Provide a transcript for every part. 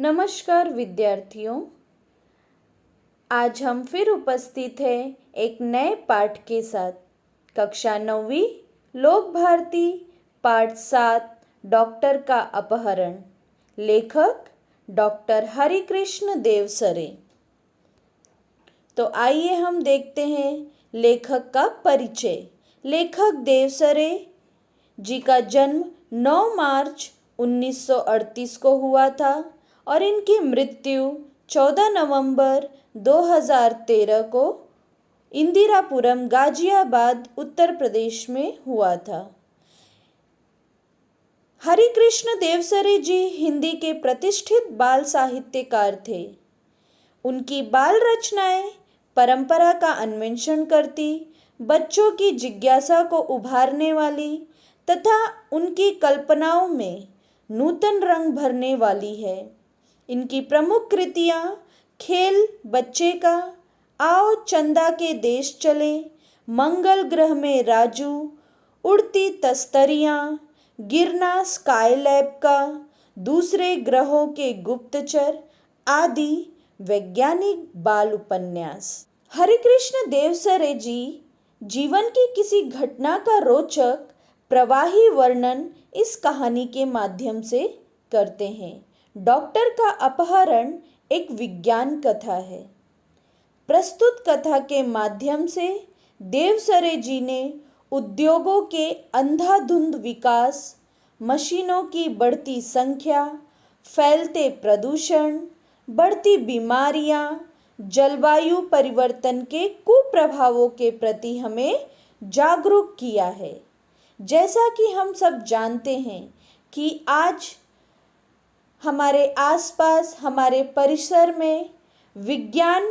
नमस्कार विद्यार्थियों, आज हम फिर उपस्थित हैं एक नए पाठ के साथ। कक्षा 9वीं लोक भारती पाठ 7 डॉक्टर का अपहरण। लेखक डॉक्टर हरिकृष्ण देवसरे। तो आइए हम देखते हैं लेखक का परिचय। लेखक देवसरे जी का जन्म 9 मार्च 1938 को हुआ था और इनकी मृत्यु 14 नवंबर 2013 को इंदिरापुरम गाजियाबाद उत्तर प्रदेश में हुआ था। हरिकृष्ण देवसरे जी हिंदी के प्रतिष्ठित बाल साहित्यकार थे। उनकी बाल रचनाएं परंपरा का अन्वेषण करती, बच्चों की जिज्ञासा को उभारने वाली तथा उनकी कल्पनाओं में नूतन रंग भरने वाली है। इनकी प्रमुख कृतियाँ खेल बच्चे का, आओ चंदा के देश चले, मंगल ग्रह में राजू, उड़ती तस्तरियाँ, गिरना स्काईलैब का, दूसरे ग्रहों के गुप्तचर आदि वैज्ञानिक बाल उपन्यास। हरिकृष्ण देवसरे जी जीवन की किसी घटना का रोचक प्रवाही वर्णन इस कहानी के माध्यम से करते हैं। डॉक्टर का अपहरण एक विज्ञान कथा है। प्रस्तुत कथा के माध्यम से देवसरे जी ने उद्योगों के अंधाधुंध विकास, मशीनों की बढ़ती संख्या, फैलते प्रदूषण, बढ़ती बीमारियां, जलवायु परिवर्तन के कुप्रभावों के प्रति हमें जागरूक किया है। जैसा कि हम सब जानते हैं कि आज हमारे आसपास, हमारे परिसर में विज्ञान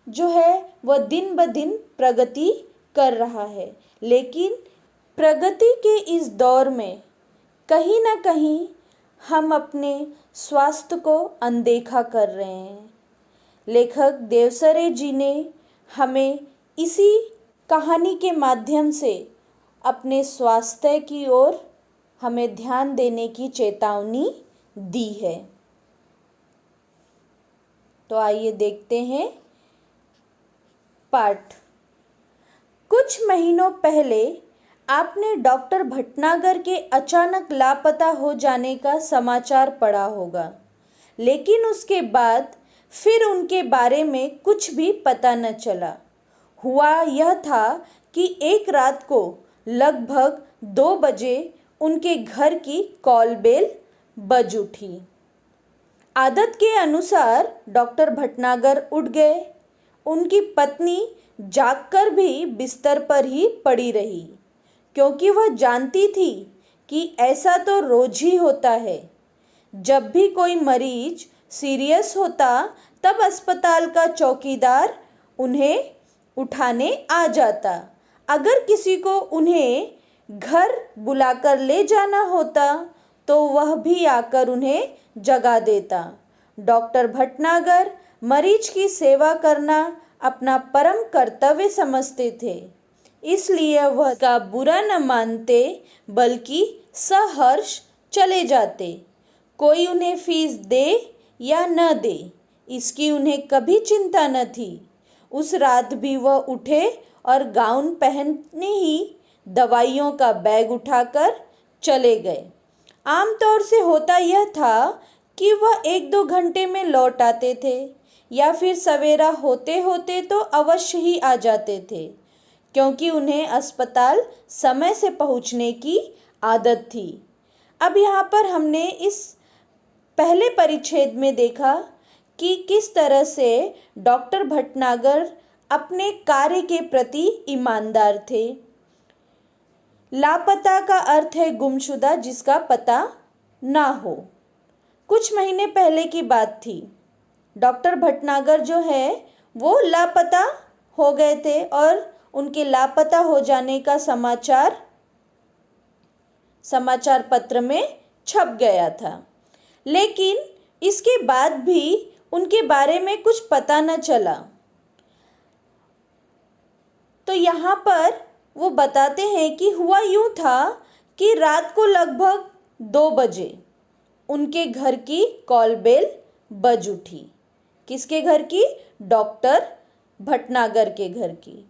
जो है वह दिन ब दिन प्रगति कर रहा है, लेकिन प्रगति के इस दौर में कहीं ना कहीं हम अपने स्वास्थ्य को अनदेखा कर रहे हैं। लेखक देवसरे जी ने हमें इसी कहानी के माध्यम से अपने स्वास्थ्य की ओर हमें ध्यान देने की चेतावनी दी है। तो आइए देखते हैं पाठ। कुछ महीनों पहले आपने डॉक्टर भटनागर के अचानक लापता हो जाने का समाचार पढ़ा होगा, लेकिन उसके बाद फिर उनके बारे में कुछ भी पता न चला। हुआ यह था कि एक रात को लगभग 2 बजे उनके घर की कॉल बेल बज उठी। आदत के अनुसार डॉक्टर भटनागर उठ गए। उनकी पत्नी जागकर भी बिस्तर पर ही पड़ी रही, क्योंकि वह जानती थी कि ऐसा तो रोज ही होता है। जब भी कोई मरीज सीरियस होता तब अस्पताल का चौकीदार उन्हें उठाने आ जाता। अगर किसी को उन्हें घर बुलाकर ले जाना होता तो वह भी आकर उन्हें जगा देता। डॉक्टर भटनागर मरीज की सेवा करना अपना परम कर्तव्य समझते थे, इसलिए वह का बुरा न मानते बल्कि सहर्ष चले जाते। कोई उन्हें फीस दे या न दे, इसकी उन्हें कभी चिंता न थी। उस रात भी वह उठे और गाउन पहनने ही दवाइयों का बैग उठाकर चले गए। आमतौर से होता यह था कि वह 1-2 घंटे में लौट आते थे या फिर सवेरा होते होते तो अवश्य ही आ जाते थे, क्योंकि उन्हें अस्पताल समय से पहुंचने की आदत थी। अब यहाँ पर हमने इस पहले परिच्छेद में देखा कि किस तरह से डॉक्टर भटनागर अपने कार्य के प्रति ईमानदार थे। लापता का अर्थ है गुमशुदा, जिसका पता ना हो। कुछ महीने पहले की बात थी। डॉक्टर भटनागर जो है वो लापता हो गए थे और उनके लापता हो जाने का समाचार पत्र में छप गया था, लेकिन इसके बाद भी उनके बारे में कुछ पता न चला। तो यहाँ पर वो बताते हैं कि हुआ यूं था कि रात को लगभग 2 बजे उनके घर की कॉल बेल बज उठी। किसके घर की? डॉक्टर भटनागर के घर की।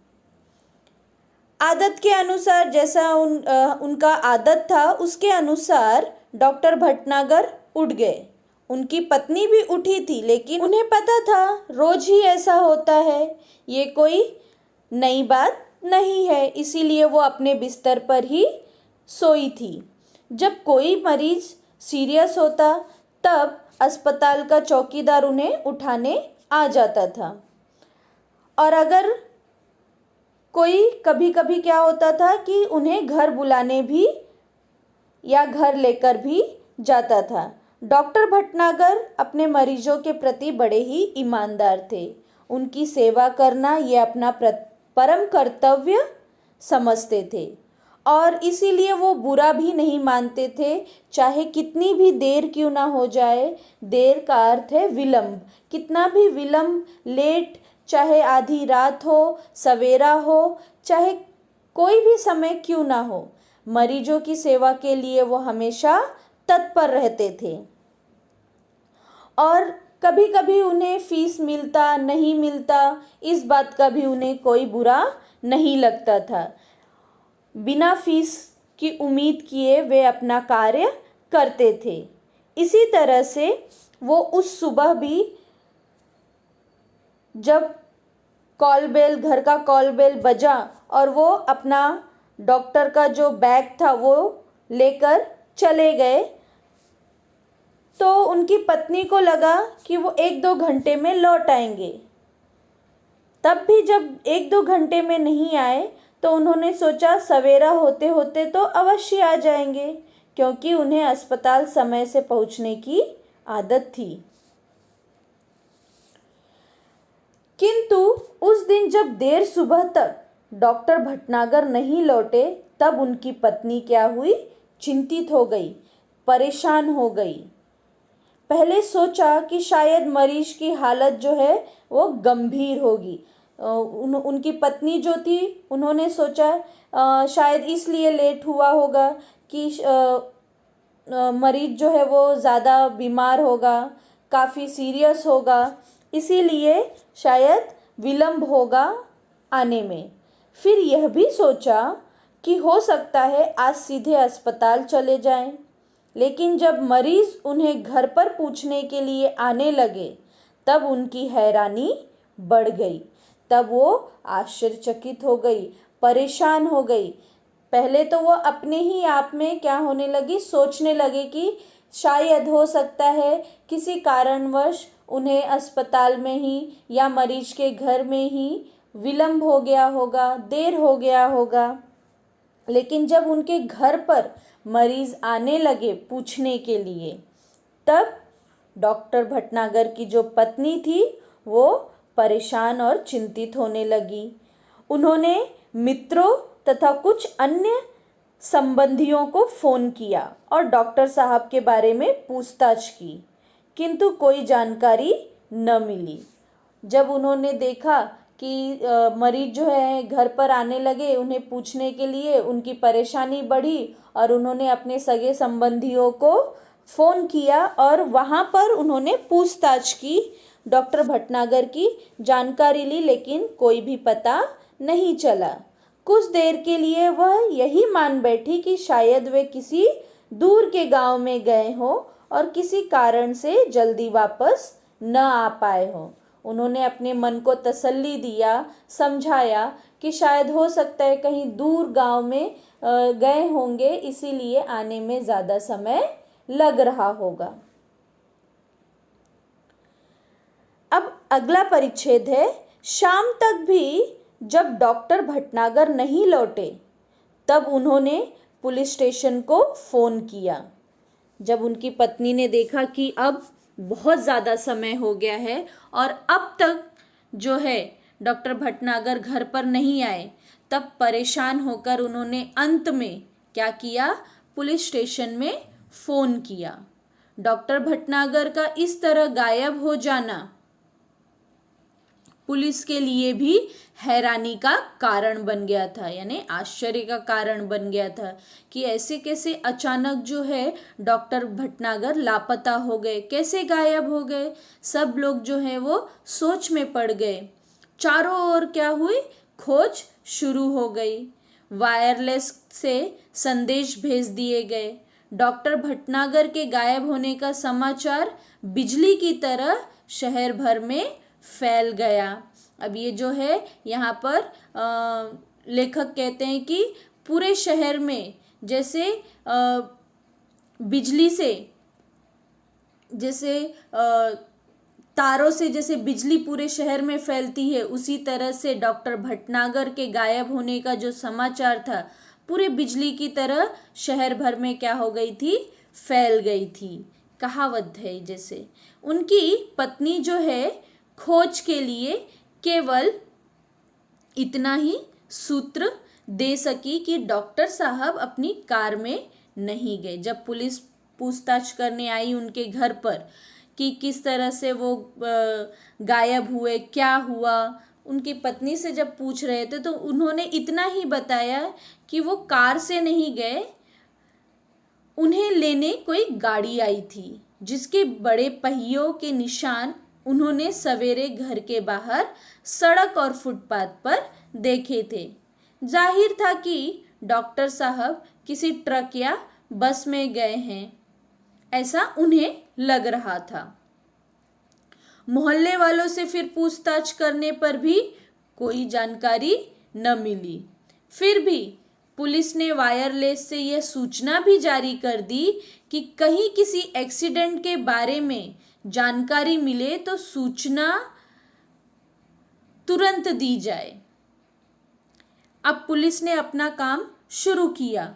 आदत के अनुसार, जैसा उनका आदत था उसके अनुसार डॉक्टर भटनागर उठ गए। उनकी पत्नी भी उठी थी, लेकिन उन्हें पता था रोज ही ऐसा होता है, ये कोई नई बात नहीं है, इसीलिए वो अपने बिस्तर पर ही सोई थी। जब कोई मरीज सीरियस होता तब अस्पताल का चौकीदार उन्हें उठाने आ जाता था। और अगर कोई कभी कभी क्या होता था कि उन्हें घर बुलाने भी या घर लेकर भी जाता था। डॉक्टर भटनागर अपने मरीजों के प्रति बड़े ही ईमानदार थे। उनकी सेवा करना ये अपना परम कर्तव्य समझते थे और इसीलिए वो बुरा भी नहीं मानते थे, चाहे कितनी भी देर क्यों ना हो जाए। देर का अर्थ है विलंब। कितना भी विलंब, लेट, चाहे आधी रात हो, सवेरा हो, चाहे कोई भी समय क्यों ना हो, मरीजों की सेवा के लिए वो हमेशा तत्पर रहते थे। और कभी कभी उन्हें फीस मिलता नहीं मिलता, इस बात का भी उन्हें कोई बुरा नहीं लगता था। बिना फीस की उम्मीद किए वे अपना कार्य करते थे। इसी तरह से वो उस सुबह भी जब घर का कॉल बेल बजा और वो अपना डॉक्टर का जो बैग था वो लेकर चले गए, तो उनकी पत्नी को लगा कि वो 1-2 घंटे में लौट आएंगे। तब भी जब 1-2 घंटे में नहीं आए तो उन्होंने सोचा सवेरा होते होते तो अवश्य आ जाएंगे, क्योंकि उन्हें अस्पताल समय से पहुंचने की आदत थी। किंतु उस दिन जब देर सुबह तक डॉक्टर भटनागर नहीं लौटे, तब उनकी पत्नी क्या हुई? चिंतित हो गई, परेशान हो गई। पहले सोचा कि शायद मरीज की हालत जो है वो गंभीर होगी। उनकी पत्नी जो थी उन्होंने सोचा शायद इसलिए लेट हुआ होगा कि मरीज जो है वो ज़्यादा बीमार होगा, काफ़ी सीरियस होगा, इसीलिए शायद विलंब होगा आने में। फिर यह भी सोचा कि हो सकता है आज सीधे अस्पताल चले जाएं। लेकिन जब मरीज उन्हें घर पर पूछने के लिए आने लगे तब उनकी हैरानी बढ़ गई। तब वो आश्चर्यचकित हो गई, परेशान हो गई। पहले तो वो अपने ही आप में क्या होने लगी, सोचने लगे कि शायद हो सकता है किसी कारणवश उन्हें अस्पताल में ही या मरीज के घर में ही विलंब हो गया होगा, देर हो गया होगा। लेकिन जब उनके घर पर मरीज आने लगे पूछने के लिए, तब डॉक्टर भटनागर की जो पत्नी थी वो परेशान और चिंतित होने लगी। उन्होंने मित्रों तथा कुछ अन्य संबंधियों को फ़ोन किया और डॉक्टर साहब के बारे में पूछताछ की, किंतु कोई जानकारी न मिली। जब उन्होंने देखा कि मरीज जो है घर पर आने लगे उन्हें पूछने के लिए, उनकी परेशानी बढ़ी और उन्होंने अपने सगे संबंधियों को फ़ोन किया और वहाँ पर उन्होंने पूछताछ की, डॉक्टर भटनागर की जानकारी ली, लेकिन कोई भी पता नहीं चला। कुछ देर के लिए वह यही मान बैठी कि शायद वे किसी दूर के गांव में गए हो और किसी कारण से जल्दी वापस न आ पाए हो। उन्होंने अपने मन को तसल्ली दिया, समझाया कि शायद हो सकता है कहीं दूर गांव में गए होंगे, इसीलिए आने में ज़्यादा समय लग रहा होगा। अब अगला परिच्छेद है, शाम तक भी जब डॉक्टर भटनागर नहीं लौटे तब उन्होंने पुलिस स्टेशन को फ़ोन किया। जब उनकी पत्नी ने देखा कि अब बहुत ज़्यादा समय हो गया है और अब तक जो है डॉक्टर भटनागर घर पर नहीं आए, तब परेशान होकर उन्होंने अंत में क्या किया? पुलिस स्टेशन में फ़ोन किया। डॉक्टर भटनागर का इस तरह गायब हो जाना पुलिस के लिए भी हैरानी का कारण बन गया था, यानी आश्चर्य का कारण बन गया था कि ऐसे कैसे अचानक जो है डॉक्टर भटनागर लापता हो गए, कैसे गायब हो गए। सब लोग जो है वो सोच में पड़ गए। चारों ओर क्या हुई, खोज शुरू हो गई। वायरलेस से संदेश भेज दिए गए। डॉक्टर भटनागर के गायब होने का समाचार बिजली की तरह शहर भर में फैल गया। अब ये जो है यहाँ पर लेखक कहते हैं कि पूरे शहर में जैसे बिजली से, जैसे तारों से जैसे बिजली पूरे शहर में फैलती है, उसी तरह से डॉक्टर भटनागर के गायब होने का जो समाचार था पूरे बिजली की तरह शहर भर में क्या हो गई थी, फैल गई थी। कहावत है जैसे। उनकी पत्नी जो है खोज के लिए केवल इतना ही सूत्र दे सकी कि डॉक्टर साहब अपनी कार में नहीं गए। जब पुलिस पूछताछ करने आई उनके घर पर कि किस तरह से वो गायब हुए, क्या हुआ, उनकी पत्नी से जब पूछ रहे थे तो उन्होंने इतना ही बताया कि वो कार से नहीं गए, उन्हें लेने कोई गाड़ी आई थी जिसके बड़े पहियों के निशान उन्होंने सवेरे घर के बाहर सड़क और फुटपाथ पर देखे थे। जाहिर था कि डॉक्टर साहब किसी ट्रक या बस में गए हैं, ऐसा उन्हें लग रहा था। मोहल्ले वालों से फिर पूछताछ करने पर भी कोई जानकारी न मिली। फिर भी पुलिस ने वायरलेस से यह सूचना भी जारी कर दी कि कहीं किसी एक्सीडेंट के बारे में जानकारी मिले तो सूचना तुरंत दी जाए। अब पुलिस ने अपना काम शुरू किया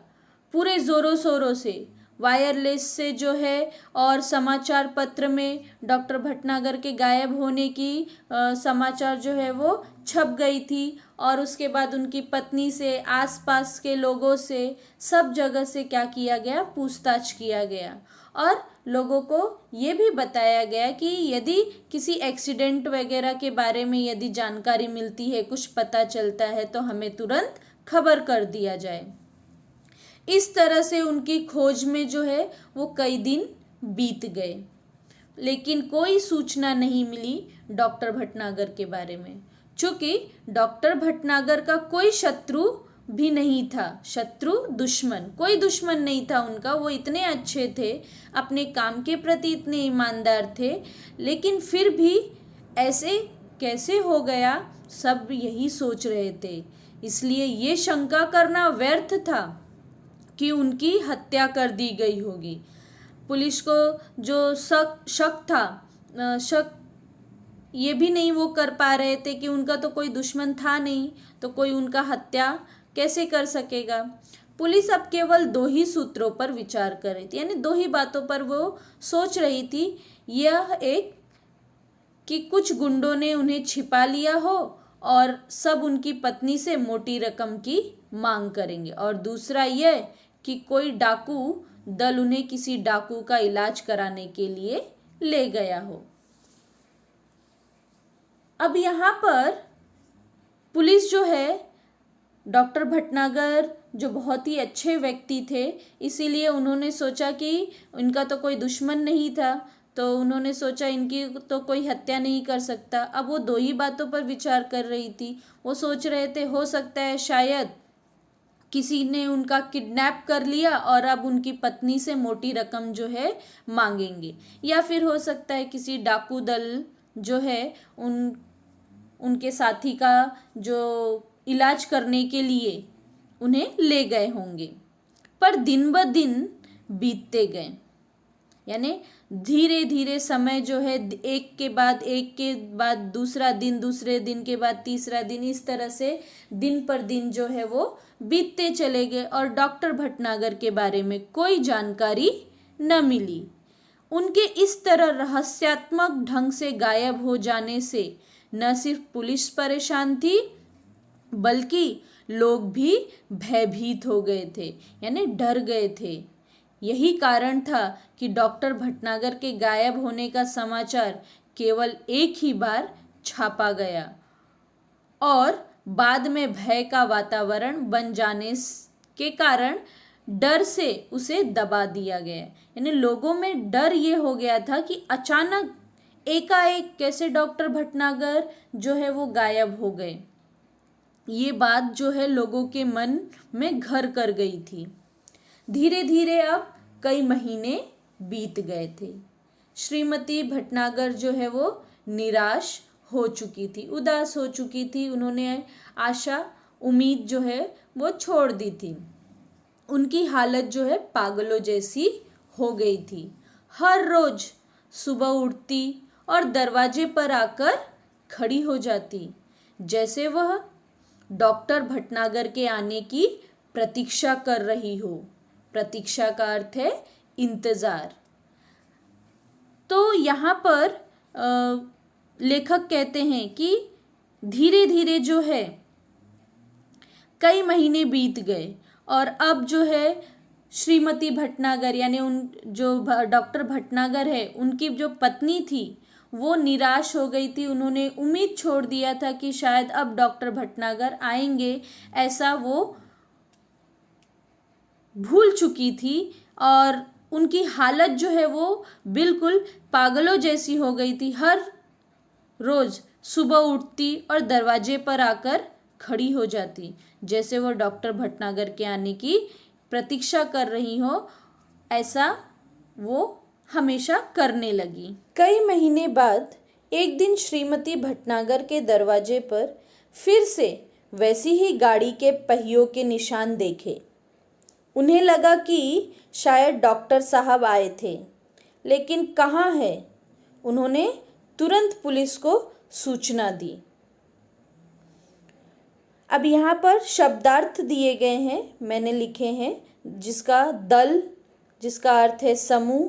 पूरे जोरों शोरों से। वायरलेस से जो है और समाचार पत्र में डॉक्टर भटनागर के गायब होने की समाचार जो है वो छप गई थी और उसके बाद उनकी पत्नी से, आसपास के लोगों से, सब जगह से क्या किया गया, पूछताछ किया गया और लोगों को ये भी बताया गया कि यदि किसी एक्सीडेंट वगैरह के बारे में यदि जानकारी मिलती है, कुछ पता चलता है तो हमें तुरंत खबर कर दिया जाए। इस तरह से उनकी खोज में जो है वो कई दिन बीत गए, लेकिन कोई सूचना नहीं मिली डॉक्टर भटनागर के बारे में। चूंकि डॉक्टर भटनागर का कोई शत्रु भी नहीं था, शत्रु दुश्मन, कोई दुश्मन नहीं था उनका। वो इतने अच्छे थे, अपने काम के प्रति इतने ईमानदार थे, लेकिन फिर भी ऐसे कैसे हो गया, सब यही सोच रहे थे। इसलिए ये शंका करना व्यर्थ था कि उनकी हत्या कर दी गई होगी। पुलिस को जो शक था, शक ये भी नहीं वो कर पा रहे थे कि उनका तो कोई दुश्मन था नहीं, तो कोई उनका हत्या कैसे कर सकेगा। पुलिस अब केवल दो ही सूत्रों पर विचार कर रही थी, यानी दो ही बातों पर वो सोच रही थी। यह एक कि कुछ गुंडों ने उन्हें छिपा लिया हो और सब उनकी पत्नी से मोटी रकम की मांग करेंगे, और दूसरा यह कि कोई डाकू दल उन्हें किसी डाकू का इलाज कराने के लिए ले गया हो। अब यहाँ पर पुलिस जो है, डॉक्टर भटनागर जो बहुत ही अच्छे व्यक्ति थे, इसीलिए उन्होंने सोचा कि इनका तो कोई दुश्मन नहीं था, तो उन्होंने सोचा इनकी तो कोई हत्या नहीं कर सकता। अब वो दो ही बातों पर विचार कर रही थी। वो सोच रहे थे हो सकता है शायद किसी ने उनका किडनैप कर लिया और अब उनकी पत्नी से मोटी रकम जो है मांगेंगे, या फिर हो सकता है किसी डाकू दल जो है उनके साथी का जो इलाज करने के लिए उन्हें ले गए होंगे। पर दिन ब दिन बीतते गए, यानी धीरे धीरे समय जो है एक के बाद दूसरा दिन, दूसरे दिन के बाद तीसरा दिन, इस तरह से दिन पर दिन जो है वो बीतते चले गए और डॉक्टर भटनागर के बारे में कोई जानकारी न मिली। उनके इस तरह रहस्यात्मक ढंग से गायब हो जाने से न सिर्फ पुलिस परेशान थी बल्कि लोग भी भयभीत हो गए थे, यानी डर गए थे। यही कारण था कि डॉक्टर भटनागर के गायब होने का समाचार केवल एक ही बार छापा गया और बाद में भय का वातावरण बन जाने के कारण डर से उसे दबा दिया गया। यानी लोगों में डर ये हो गया था कि अचानक एकाएक कैसे डॉक्टर भटनागर जो है वो गायब हो गए। ये बात जो है लोगों के मन में घर कर गई थी। धीरे धीरे अब कई महीने बीत गए थे। श्रीमती भटनागर जो है वो निराश हो चुकी थी, उदास हो चुकी थी। उन्होंने आशा उम्मीद जो है वो छोड़ दी थी। उनकी हालत जो है पागलों जैसी हो गई थी। हर रोज सुबह उठती और दरवाजे पर आकर खड़ी हो जाती, जैसे वह डॉक्टर भटनागर के आने की प्रतीक्षा कर रही हो। प्रतीक्षा का अर्थ है इंतजार। तो यहाँ पर लेखक कहते हैं कि धीरे धीरे जो है कई महीने बीत गए और अब जो है श्रीमती भटनागर यानी उन जो डॉक्टर भटनागर है उनकी जो पत्नी थी वो निराश हो गई थी। उन्होंने उम्मीद छोड़ दिया था कि शायद अब डॉक्टर भटनागर आएंगे, ऐसा वो भूल चुकी थी और उनकी हालत जो है वो बिल्कुल पागलों जैसी हो गई थी। हर रोज सुबह उठती और दरवाजे पर आकर खड़ी हो जाती, जैसे वो डॉक्टर भटनागर के आने की प्रतीक्षा कर रही हो, ऐसा वो हमेशा करने लगी। कई महीने बाद एक दिन श्रीमती भटनागर के दरवाजे पर फिर से वैसी ही गाड़ी के पहियों के निशान देखे। उन्हें लगा कि शायद डॉक्टर साहब आए थे, लेकिन कहाँ है। उन्होंने तुरंत पुलिस को सूचना दी। अब यहाँ पर शब्दार्थ दिए गए हैं, मैंने लिखे हैं, जिसका दल, जिसका अर्थ है समूह,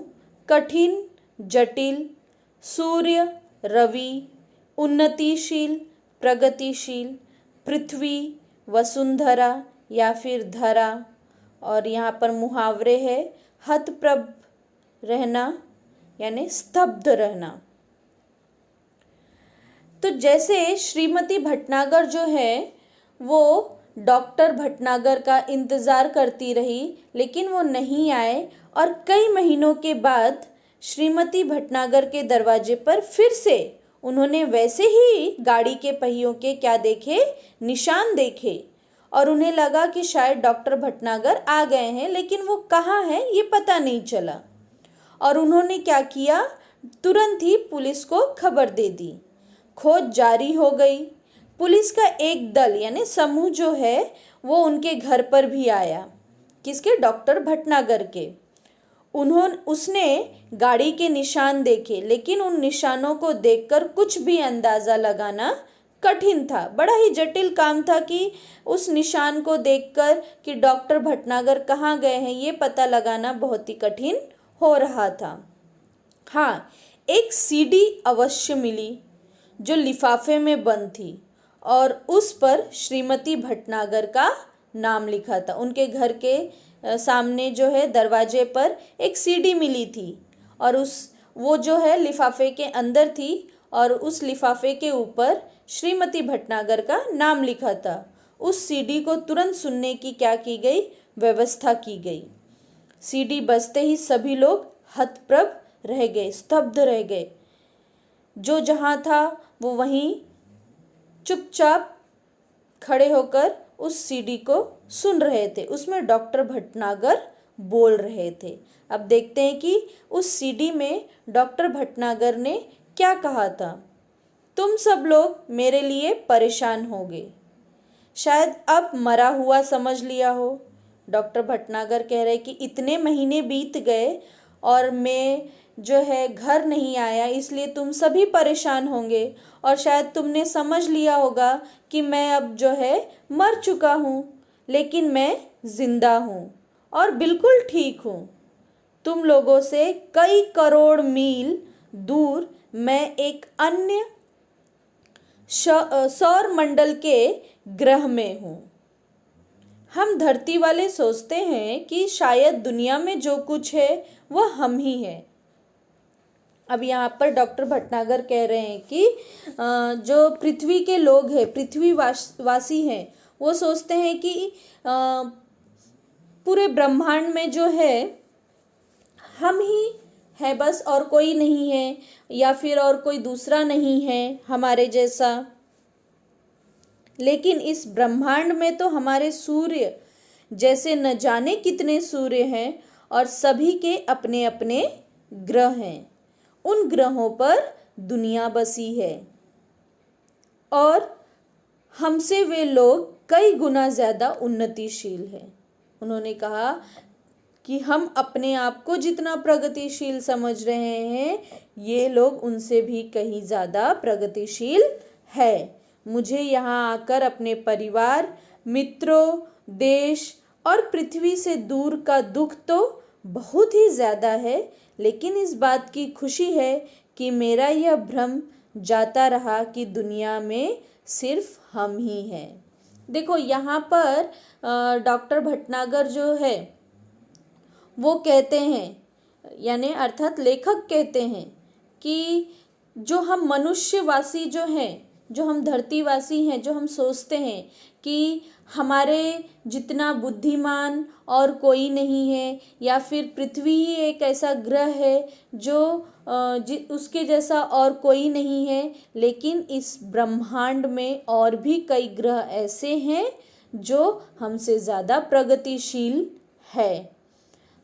कठिन, जटिल, सूर्य, रवि, उन्नतिशील, प्रगतिशील, पृथ्वी, वसुंधरा या फिर धरा। और यहाँ पर मुहावरे है हतप्रभ रहना यानी स्तब्ध रहना। तो जैसे श्रीमती भटनागर जो है वो डॉक्टर भटनागर का इंतज़ार करती रही, लेकिन वो नहीं आए और कई महीनों के बाद श्रीमती भटनागर के दरवाजे पर फिर से उन्होंने वैसे ही गाड़ी के पहियों के क्या देखे, निशान देखे और उन्हें लगा कि शायद डॉक्टर भटनागर आ गए हैं, लेकिन वो कहाँ हैं ये पता नहीं चला। और उन्होंने क्या किया, तुरंत ही पुलिस को खबर दे दी। खोज जारी हो गई। पुलिस का एक दल यानी समूह जो है वो उनके घर पर भी आया। किसके? डॉक्टर भटनागर के। उसने गाड़ी के निशान देखे, लेकिन उन निशानों को देखकर कुछ भी अंदाज़ा लगाना कठिन था। बड़ा ही जटिल काम था कि उस निशान को देखकर कि डॉक्टर भटनागर कहाँ गए हैं ये पता लगाना बहुत ही कठिन हो रहा था। हाँ, एक सीडी अवश्य मिली जो लिफाफे में बंद थी और उस पर श्रीमती भटनागर का नाम लिखा था। उनके घर के सामने जो है दरवाजे पर एक सीडी मिली थी और वो जो है लिफाफे के अंदर थी और उस लिफाफे के ऊपर श्रीमती भटनागर का नाम लिखा था। उस सीडी को तुरंत सुनने की क्या की गई, व्यवस्था की गई। सीडी बजते ही सभी लोग हतप्रभ रह गए, स्तब्ध रह गए। जो जहाँ था वो वहीं चुपचाप खड़े होकर उस सीडी को सुन रहे थे। उसमें डॉक्टर भटनागर बोल रहे थे। अब देखते हैं कि उस सीडी में डॉक्टर भटनागर ने क्या कहा था। तुम सब लोग मेरे लिए परेशान होगे, शायद अब मरा हुआ समझ लिया हो। डॉक्टर भटनागर कह रहे कि इतने महीने बीत गए और मैं जो है घर नहीं आया, इसलिए तुम सभी परेशान होंगे और शायद तुमने समझ लिया होगा कि मैं अब जो है मर चुका हूँ, लेकिन मैं जिंदा हूँ और बिल्कुल ठीक हूँ। तुम लोगों से कई करोड़ मील दूर मैं एक अन्य सौर मंडल के ग्रह में हूँ। हम धरती वाले सोचते हैं कि शायद दुनिया में जो कुछ है वह हम ही हैं। अब यहाँ पर डॉक्टर भटनागर कह रहे हैं कि जो पृथ्वी के लोग हैं, पृथ्वी वासी हैं, वो सोचते हैं कि पूरे ब्रह्मांड में जो है हम ही है बस, और कोई नहीं है, या फिर और कोई दूसरा नहीं है हमारे जैसा। लेकिन इस ब्रह्मांड में तो हमारे सूर्य जैसे न जाने कितने सूर्य हैं, और सभी के अपने अपने ग्रह हैं। उन ग्रहों पर दुनिया बसी है, और हमसे वे लोग कई गुना ज़्यादा उन्नतिशील हैं। उन्होंने कहा कि हम अपने आप को जितना प्रगतिशील समझ रहे हैं, ये लोग उनसे भी कहीं ज़्यादा प्रगतिशील है। मुझे यहाँ आकर अपने परिवार, मित्रों, देश और पृथ्वी से दूर का दुख तो बहुत ही ज़्यादा है, लेकिन इस बात की खुशी है कि मेरा यह भ्रम जाता रहा कि दुनिया में सिर्फ हम ही हैं। देखो यहाँ पर डॉक्टर भटनागर जो है वो कहते हैं, यानी अर्थात लेखक कहते हैं कि जो हम मनुष्यवासी जो हैं, जो हम धरतीवासी हैं, जो हम सोचते हैं कि हमारे जितना बुद्धिमान और कोई नहीं है, या फिर पृथ्वी ही एक ऐसा ग्रह है जो उसके जैसा और कोई नहीं है, लेकिन इस ब्रह्मांड में और भी कई ग्रह ऐसे हैं जो हमसे ज़्यादा प्रगतिशील है।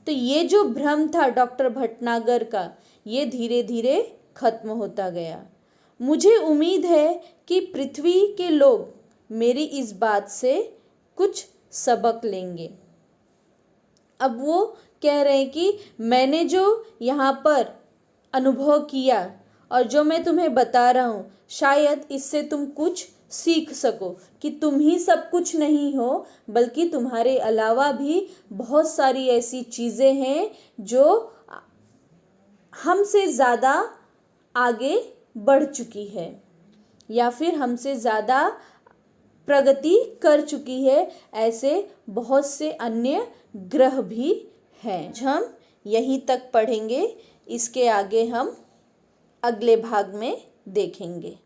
तो ये जो भ्रम था डॉक्टर भटनागर का, ये धीरे धीरे खत्म होता गया। मुझे उम्मीद है कि पृथ्वी के लोग मेरी इस बात से कुछ सबक लेंगे। अब वो कह रहे हैं कि मैंने जो यहाँ पर अनुभव किया और जो मैं तुम्हें बता रहा हूँ, शायद इससे तुम कुछ सीख सको कि तुम ही सब कुछ नहीं हो, बल्कि तुम्हारे अलावा भी बहुत सारी ऐसी चीज़ें हैं जो हमसे ज़्यादा आगे बढ़ चुकी है, या फिर हमसे ज़्यादा प्रगति कर चुकी है। ऐसे बहुत से अन्य ग्रह भी हैं। हम यहीं तक पढ़ेंगे, इसके आगे हम अगले भाग में देखेंगे।